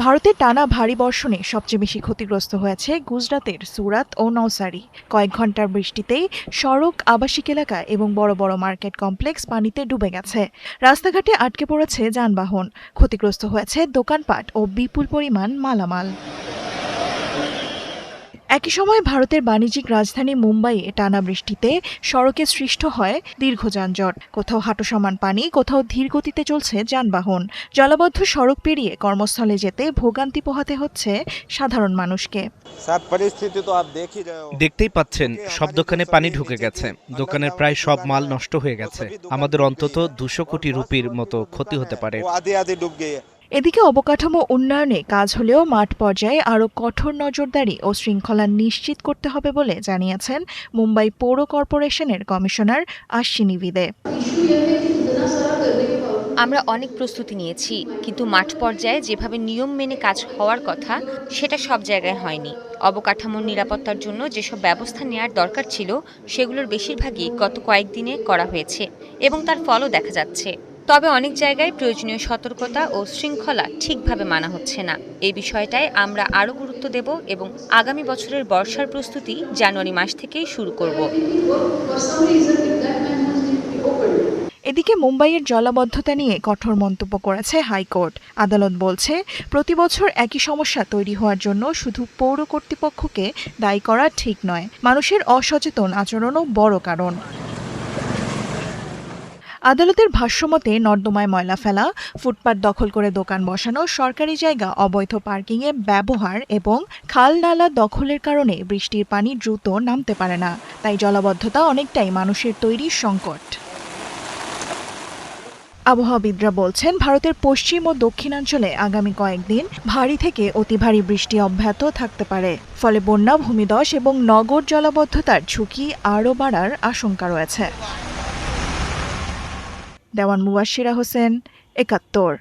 ভারতে টানা ভারী বর্ষণে সবচেয়ে বেশি ক্ষতিগ্রস্ত হয়েছে গুজরাতের সুরাত ও নওসারি। কয়েক ঘন্টার বৃষ্টিতেই সড়ক, আবাসিক এলাকা এবং বড় বড় মার্কেট কমপ্লেক্স পানিতে ডুবে গেছে। রাস্তাঘাটে আটকে পড়েছে যানবাহন, ক্ষতিগ্রস্ত হয়েছে দোকানপাট ও বিপুল পরিমাণ মালামাল। একই সময় ভারতের বাণিজ্যিক রাজধানী মুম্বাইয়ে টানা বৃষ্টিতে সড়কে সৃষ্ট হয় দীর্ঘ যানজট। কোথাও হাঁটু সমান পানি, কোথাও ধীর গতিতে চলছে যানবাহন। জলাবদ্ধ সড়ক পেরিয়ে কর্মস্থলে যেতে ভোগান্তি পোহাতে হচ্ছে সাধারণ মানুষকে। দেখতেই পাচ্ছেন, সব দোকানে পানি ঢুকে গেছে। দোকানের প্রায় সব মাল নষ্ট হয়ে গেছে। আমাদের অন্তত 200 কোটি রুপির মতো ক্ষতি হতে পারে। এদিকে অবকাঠামো উন্নয়নে কাজ হলেও মাঠ পর্যায়ে আরও কঠোর নজরদারি ও শৃঙ্খলা নিশ্চিত করতে হবে বলে জানিয়েছেন মুম্বাই পৌর কর্পোরেশনের কমিশনার আশ্বিনী ভিদে। আমরা অনেক প্রস্তুতি নিয়েছি, কিন্তু মাঠ পর্যায়ে যেভাবে নিয়ম মেনে কাজ হওয়ার কথা সেটা সব জায়গায় হয়নি। অবকাঠামোর নিরাপত্তার জন্য যেসব ব্যবস্থা নেওয়ার দরকার ছিল সেগুলোর বেশিরভাগই গত কয়েকদিনে করা হয়েছে এবং তার ফলও দেখা যাচ্ছে। তবে অনেক জায়গায় প্রয়োজনীয় সতর্কতা ও শৃঙ্খলা ঠিকভাবে মানা হচ্ছে না। এই বিষয়টায় আমরা আরও গুরুত্ব দেব এবং আগামী বছরের বর্ষার প্রস্তুতি জানুয়ারি মাস থেকেই শুরু করব। এদিকে মুম্বাইয়ের জলাবদ্ধতা নিয়ে কঠোর মন্তব্য করেছে হাইকোর্ট। আদালত বলছে, প্রতি বছর একই সমস্যা তৈরি হওয়ার জন্য শুধু পৌর কর্তৃপক্ষকে দায়ী করা ঠিক নয়, মানুষের অসচেতন আচরণও বড় কারণ। আদালতের ভাষ্যমতে নর্দমায় ময়লা ফেলা, ফুটপাত দখল করে দোকান বসানো, সরকারি জায়গা অবৈধ পার্কিংয়ে ব্যবহার এবং খাল নালা দখলের কারণে বৃষ্টির পানি দ্রুত নামতে পারে না। তাই জলাবদ্ধতা অনেকটাই মানুষের তৈরি সংকট। আবহাওয়াবিদরা বলছেন, ভারতের পশ্চিম ও দক্ষিণাঞ্চলে আগামী কয়েকদিন ভারী থেকে অতি ভারী বৃষ্টি অব্যাহত থাকতে পারে। ফলে বন্যা, ভূমিধস এবং নগর জলাবদ্ধতার ঝুঁকি আরও বাড়ার আশঙ্কা রয়েছে। দেওয়ান মুবাশশিরা হোসেন, ৭১।